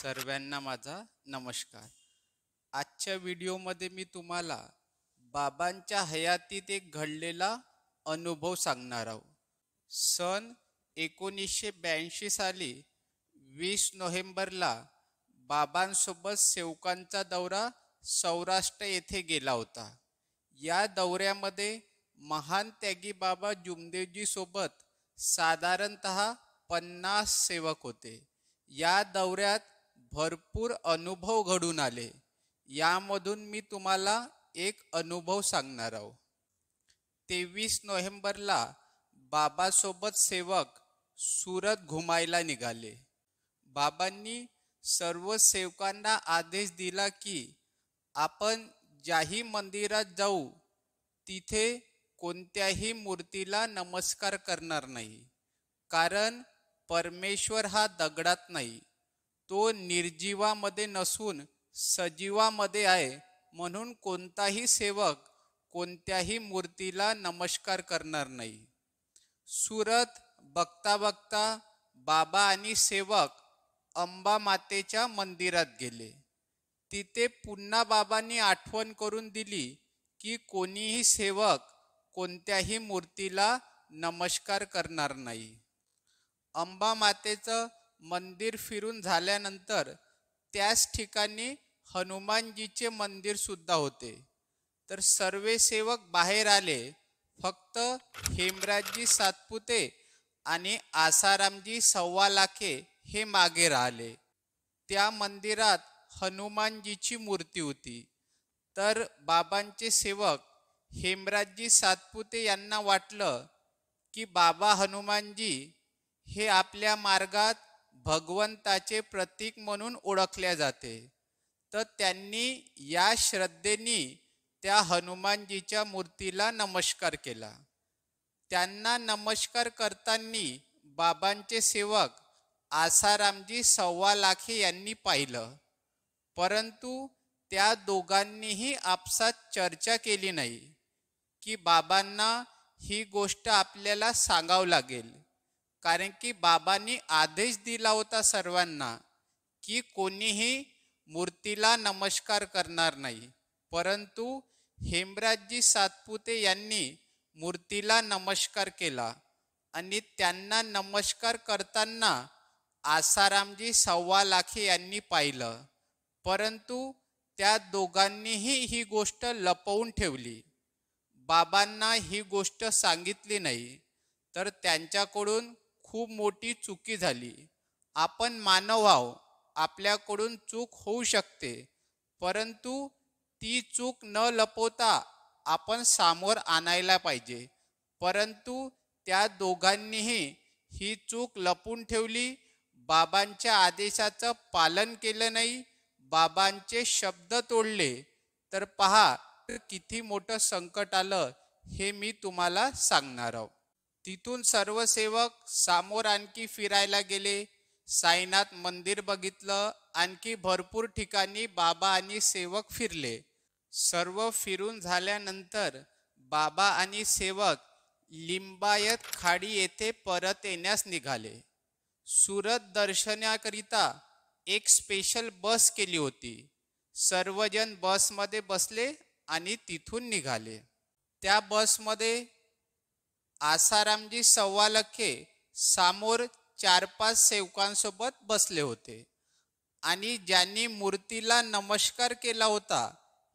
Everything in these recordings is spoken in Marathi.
सर्वांना माझा नमस्कार. आजच्या व्हिडिओमध्ये मी तुम्हाला बाबांच्या हयातीत एक घडलेला अनुभव सांगणार आहोत. सन 1982 साली 20 नोव्हेंबरला बाबांसोबत सेवकांचा दौरा सौराष्ट्र येथे गेला होता. या दौऱ्यामध्ये महान त्यागी बाबा जुमदेवजी सोबत साधारणतः 50 सेवक होते. या दौऱ्यात भरपूर अनुभव घडून आले. यामधून मी तुम्हाला एक अनुभव सांगणार आहोत. 23 नोव्हेंबरला बाबासोबत सेवक सुरत घुमायला निघाले. बाबांनी सर्व सेवकांना आदेश दिला की आपण ज्याही मंदिरात जाऊ तिथे कोणत्याही मूर्तीला नमस्कार करणार नाही, कारण परमेश्वर हा दगडात नाही, तो निर्जीवामध्ये नसून सजीवामध्ये आहे. म्हणून कोणताही सेवक कोणत्याही मूर्तीला नमस्कार करणार नाही. सुरत बघता बघता बाबा आणि सेवक अंबा मातेच्या मंदिरात गेले. तिथे पुन्हा बाबांनी आठवण करून दिली की कोणीही सेवक कोणत्याही मूर्तीला नमस्कार करणार नाही. अंबा मातेचं मंदिर फिरून झाल्यानंतर त्याच ठिकाणी हनुमानजीचे मंदिर सुद्धा होते. तर सर्व सेवक बाहेर आले. फक्त हेमराजजी सातपुते आणि आसारामजी सव्वा लाखे हे मागे राहिले. त्या मंदिरात हनुमानजीची मूर्ती होती. तर बाबांचे सेवक हेमराजजी सातपुते यांना वाटलं की बाबा हनुमानजी हे आपल्या मार्गात भगवंताचे प्रतीक म्हणून ओळखले जाते. तर त्यांनी या श्रद्धेने त्या हनुमानजीच्या मूर्तीला नमस्कार केला. त्यांना नमस्कार करताना बाबांचे सेवक आसारामजी सव्वा लाखे यांनी पाहिलं, परंतु त्या दोघांनीही आपसात चर्चा केली नाही की बाबांना ही गोष्ट आपल्याला सांगावं लागेल. कारण की बाबांनी आदेश दिला होता सर्वांना की कोणीही मूर्तीला नमस्कार करणार नाही. परंतु हेमराजजी सातपुते यांनी मूर्तीला नमस्कार केला आणि त्यांना नमस्कार करताना आसारामजी सव्वा लाखे यांनी पाहिलं, परंतु त्या दोघांनीही ही गोष्ट लपवून ठेवली. बाबांना ही गोष्ट सांगितली नाही. तर त्यांच्याकडून खूप मोठी चुकी झाली. आपण मानव आहोत, आपल्याकडून चूक होऊ शकते, परंतु ती चूक न लपवता आपण समोर आणायला पाहिजे. परंतु त्या दोघांनीही ही चूक लपवून ठेवली. बाबांच्या आदेशाचं पालन केलं नाही, बाबांचे शब्द तोडले. तर पहा किती मोठं संकट आलं हे मी तुम्हाला सांगणार आहोत. तिथून सर्व सेवक समोर आणखी फिरायला गेले. साईनाथ मंदिर बघितलं. आणखी भरपूर ठिकाणी बाबा आणि सेवक फिरले. सर्व फिरून झाल्यानंतर बाबा आणि सेवक लिंबायत खाडी येथे परत येण्यास निघाले. सुरत दर्शनाकरिता एक स्पेशल बस केली होती. सर्वजण बसमध्ये बसले आणि तिथून निघाले. त्या बसमध्ये आसारामजी सव्वा लाखे समोर 4-5 सेवकांसोबत बसले होते. आणि ज्यांनी मूर्तीला नमस्कार केला होता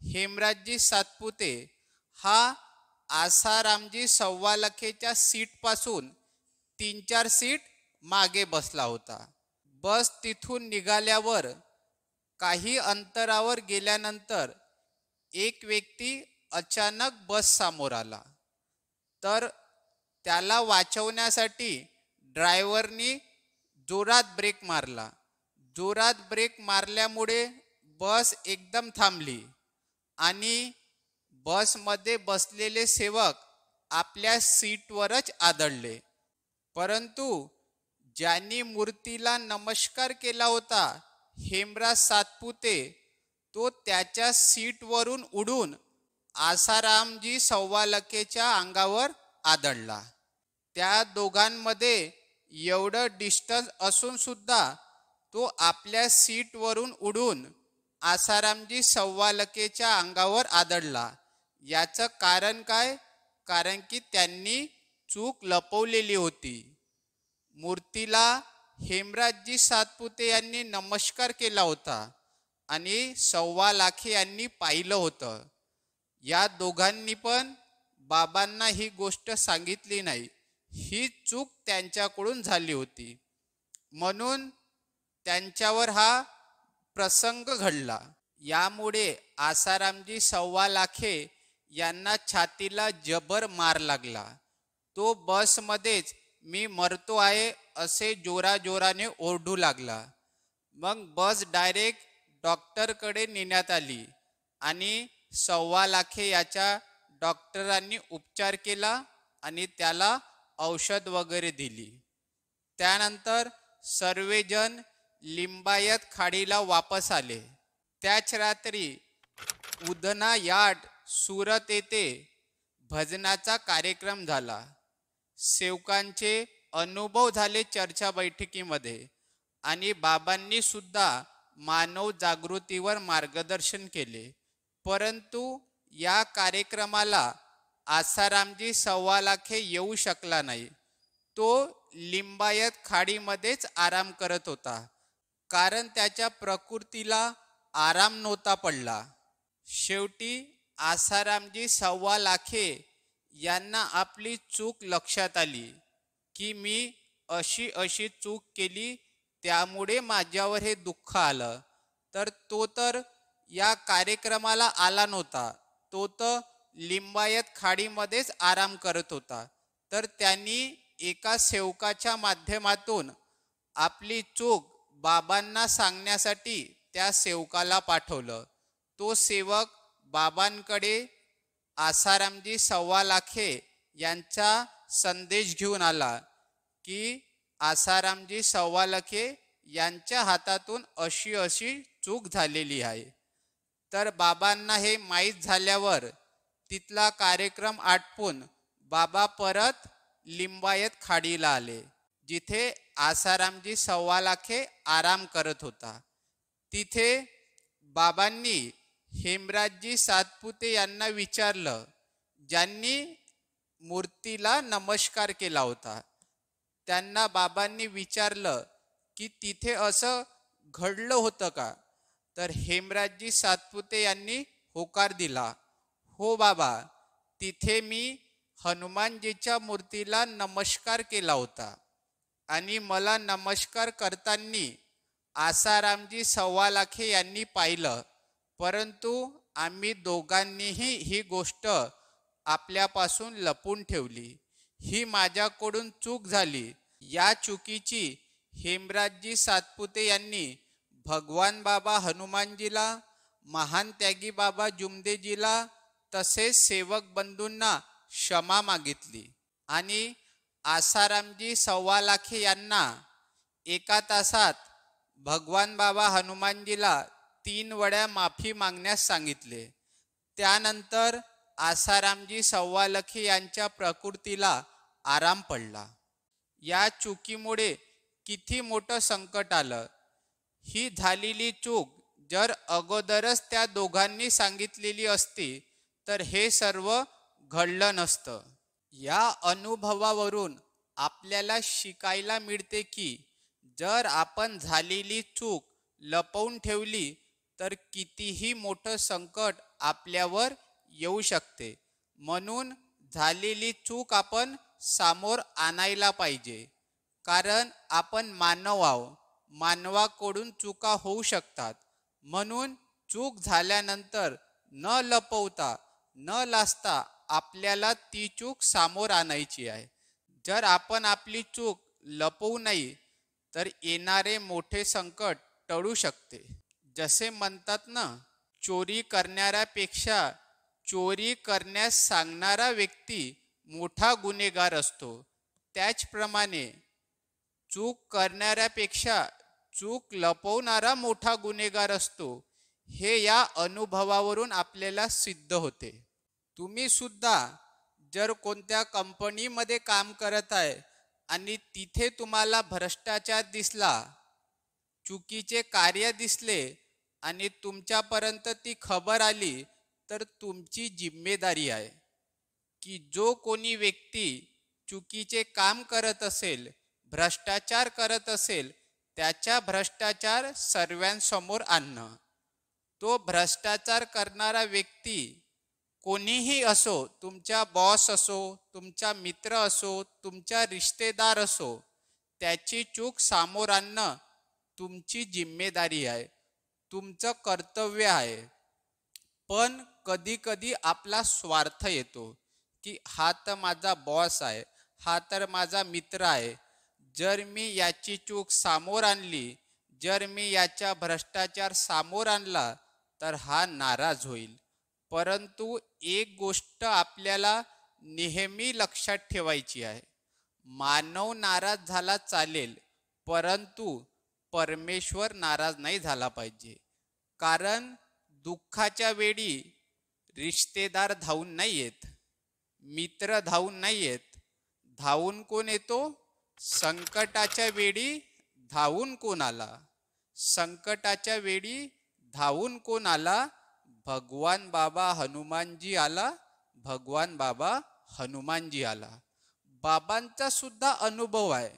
हेमराजजी सातपुते, हा आसारामजी सव्वा लाखेच्या सीटपासून 3-4 सीट मागे बसला होता. बस तिथून निघाल्यावर काही अंतरावर गेल्यानंतर एक व्यक्ती अचानक बस समोर आला. तर त्याला वाचवण्यासाठी ड्रायव्हरनी जोरात ब्रेक मारला. जोरात ब्रेक मारल्यामुळे बस एकदम थांबली आणि बसमध्ये बसलेले सेवक आपल्या सीटवरच आदळले. परंतु ज्यांनी मूर्तीला नमस्कार केला होता हेमराज सातपुते, तो त्याच्या सीटवरून उडून आसारामजी सव्वा लाखेच्या अंगावर आदळला. त्या दोघांमध्ये एवढं डिस्टन्स असून सुद्धा तो आपल्या सीटवरून उडून आसारामजी सव्वालकेच्या अंगावर आदळला. याचं कारण काय? कारण की त्यांनी चूक लपवलेली होती. मूर्तीला हेमराजजी सातपुते यांनी नमस्कार केला होता आणि सव्वालाखे यांनी पाहिलं होतं. या दोघांनी पण बाबांना ही गोष्ट सांगितली नाही. ही चूक त्यांच्याकडून झाली होती, म्हणून त्यांच्यावर हा प्रसंग घडला. यामुळे आसारामजी सव्वालाखे यांना छातीला जबर मार लागला. तो बसमध्येच मी मरतो आहे असे जोराजोराने ओरडू लागला. मग बस डायरेक्ट डॉक्टरकडे नेण्यात आली आणि सव्वालाखे याच्या डॉक्टरांनी उपचार केला आणि त्याला औषध वगैरे दिली. त्यानंतर सर्वजण लिंबायत खाडीला वापस आले. त्याच रात्री उधना यार्ड सुरत येथे भजनाचा कार्यक्रम झाला. सेवकांचे अनुभव झाले चर्चा बैठकीमध्ये आणि बाबांनी सुद्धा मानव जागृतीवर मार्गदर्शन केले. परंतु या कार्यक्रमाला आसारामजी सव्वालाखे येऊ शकला नाही. तो लिंबायत खाडीमध्येच आराम करत होता, कारण त्याच्या प्रकृतीला आराम नव्हता पडला. शेवटी आसारामजी सव्वालाखे यांना आपली चूक लक्षात आली की मी अशी चूक केली, त्यामुळे माझ्यावर हे दुःख आलं. तर या कार्यक्रमाला आला नव्हता, तो तर लिंबायत खाडीमध्येच आराम करत होता. तर त्यांनी एका सेवकाच्या माध्यमातून आपली चूक बाबांना सांगण्यासाठी त्या सेवकाला पाठवलं. तो सेवक बाबांकडे आसारामजी सव्वालाखे यांचा संदेश घेऊन आला की आसारामजी सव्वालाखे यांच्या हातातून अशी चूक झालेली आहे. तर बाबांना हे माहीत झाल्यावर तिथला कार्यक्रम आटपून बाबा परत लिंबायत खाडीला आले, जिथे आसारामजी सव्वालाखे आराम करत होता. तिथे बाबांनी हेमराजजी सातपुते यांना विचारलं, ज्यांनी मूर्तीला नमस्कार केला होता. त्यांना बाबांनी विचारलं की तिथे असं घडलं होतं का? तर हेमराजजी सातपुते यांनी होकार दिला, हो बाबा, तिथे मी हनुमानजीच्या मूर्तीला नमस्कार केला होता आणि मला नमस्कार करताना आसारामजी सव्वालाखे यांनी पाहिलं. परंतु आम्ही दोघांनीही ही गोष्ट आपल्यापासून लपून ठेवली. ही माझ्याकडून चूक झाली. या चुकीची हेमराजजी सातपुते यांनी भगवान बाबा हनुमानजीला, महान त्यागी बाबा जुमदेजीला तसेच सेवक बंधूंना क्षमा मागितली आणि आसारामजी सव्वालाखे यांना 1 तासात भगवान बाबा हनुमानजीला 3 वेळा माफी मागण्यास सांगितले. त्यानंतर आसारामजी सव्वालाखे यांच्या प्रकृतीला आराम पडला. या चुकीमुळे किती मोठं संकट आलं. ही झालेली चूक जर अगोदरच त्या दोघांनी सांगितलेली असती तर हे सर्व घडलं नसतं. या अनुभवावरून आपल्याला शिकायला मिळते की जर आपण झालेली चूक लपवून ठेवली तर कितीही मोठं संकट आपल्यावर येऊ शकते. म्हणून झालेली चूक आपण समोर आणायला पाहिजे, कारण आपण मानव आहोत. मानवाकडून चुका होऊ शकतात. म्हणून चूक झाल्यानंतर न लपवता न लाजता आपल्याला ती चूक समोर आणायची आहे. जर आपण आपली चूक लपवू नाही तर येणारे मोठे संकट टळू शकते. जसे म्हणतात ना, चोरी करणाऱ्यापेक्षा चोरी करण्यास सांगणारा व्यक्ती मोठा गुन्हेगार असतो. त्याचप्रमाणे चूक करणाऱ्यापेक्षा चूक लपवणारा मोठा गुन्हेगार असतो. हे या अनुभवावरून आपल्याला सिद्ध होते. तुम्ही सुद्धा जर कोणत्या कंपनीमध्ये काम करत आहे आणि तिथे तुम्हाला भ्रष्टाचार दिसला चुकीचे कार्य दिसले आणि तुमच्यापर्यंत ती खबर आली तर तुमची जिम्मेदारी आहे की जो कोणी व्यक्ती चुकीचे काम करत असेल, भ्रष्टाचार करत असेल, त्याच्या भ्रष्टाचार सर्वांसमोर आणणं. तो भ्रष्टाचार करणारा व्यक्ती कोणीही असो, तुमचा बॉस असो, तुमचा मित्र असो, तुमचा रिश्तेदार असो, त्याची चूक समोर आणणं तुमची जिम्मेदारी आहे, तुमचं कर्तव्य आहे. पण कधी कधी आपला स्वार्थ येतो की हा तर माझा बॉस आहे, हा तर माझा मित्र आहे, जर मी याची चूक समोर आणली, जर मी याचा भ्रष्टाचार समोर आणला तर हा नाराज होईल. परंतु एक गोष्ट आपल्याला नेहमी लक्षात ठेवायची आहे, मानव नाराज झाला चालेल, परंतु परमेश्वर नाराज नाही झाला पाहिजे. कारण दुःखाच्या वेळी रिश्तेदार धावून नाही येत, मित्र धावून नाही येत. धावून कोण येतो? संकटाच्या वेळी धावून कोण आला? संकटाच्या वेळी धावून कोण आला? भगवान बाबा हनुमानजी आला. भगवान बाबा हनुमानजी आला. बाबांचा सुद्धा अनुभव आहे.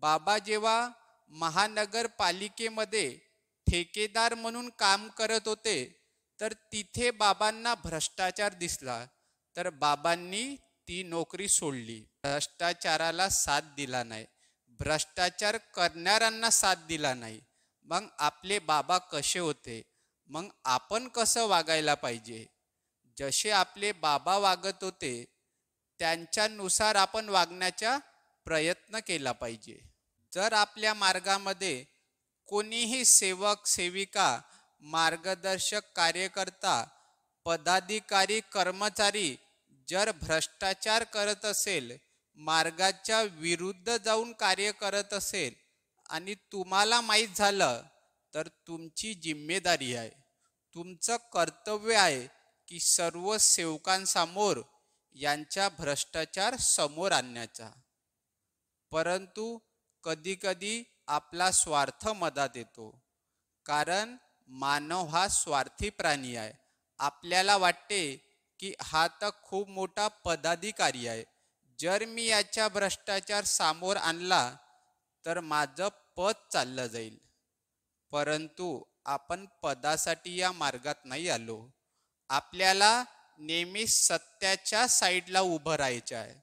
बाबा जेव्हा महानगरपालिकेमध्ये ठेकेदार म्हणून काम करत होते तर तिथे बाबांना भ्रष्टाचार दिसला, तर बाबांनी ती नोकरी सोडली. भ्रष्टाचाराला साथ दिला नाही, भ्रष्टाचार करणाऱ्यांना साथ दिला नाही. मग आपले बाबा कसे होते? मग आपण कसं वागायला पाहिजे? जसे आपले बाबा वागत होते त्यांच्यानुसार आपण वागण्याचा प्रयत्न केला पाहिजे. जर आपल्या मार्गामध्ये कोणीही सेवक, सेविका, मार्गदर्शक, कार्यकर्ता, पदाधिकारी, कर्मचारी जर भ्रष्टाचार करत असेल, मार्गाच्या विरुद्ध जाऊन कार्य करत असेल आणि तुम्हाला माहीत झालं तर तुमची जिम्मेदारी आहे, तुमचं कर्तव्य आहे की सर्व सेवकांसमोर यांचा भ्रष्टाचार समोर आणण्याचा. परंतु कधी कधी आपला स्वार्थ मधात येतो, कारण मानव हा स्वार्थी प्राणी आहे. आपल्याला वाटते की हा तर खूप मोठा पदाधिकारी आहे, जर मी याचा भ्रष्टाचार समोर आणला तर माझं पद चाललं जाईल. परंतु आपण पदासाठी या मार्गात नाही आलो. आपल्याला नेहमी सत्याच्या साईडला उभं राहायचं आहे,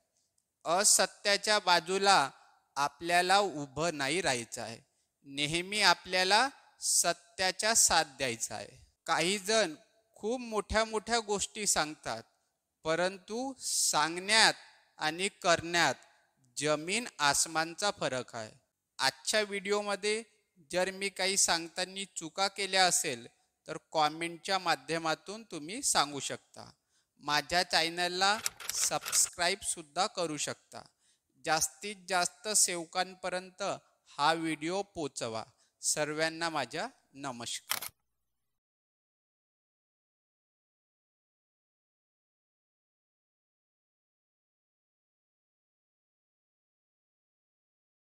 असत्याच्या बाजूला आपल्याला उभं नाही राहायचं आहे. नेहमी आपल्याला सत्याचा साथ द्यायचा आहे. काही जण खूप मोठ्या मोठ्या गोष्टी सांगतात, परंतु सांगण्यात आणि करण्यात जमीन आसमानचा फरक आहे. आजच्या व्हिडिओमध्ये जर मी काही सांगताना चुका केल्या असेल तर कॉमेंटच्या माध्यमातून तुम्ही सांगू शकता. माझ्या चॅनलला सबस्क्राईब सुद्धा करू शकता. जास्तीत जास्त सेवकांपर्यंत हा व्हिडिओ पोचवा. सर्वांना माझा नमस्कार.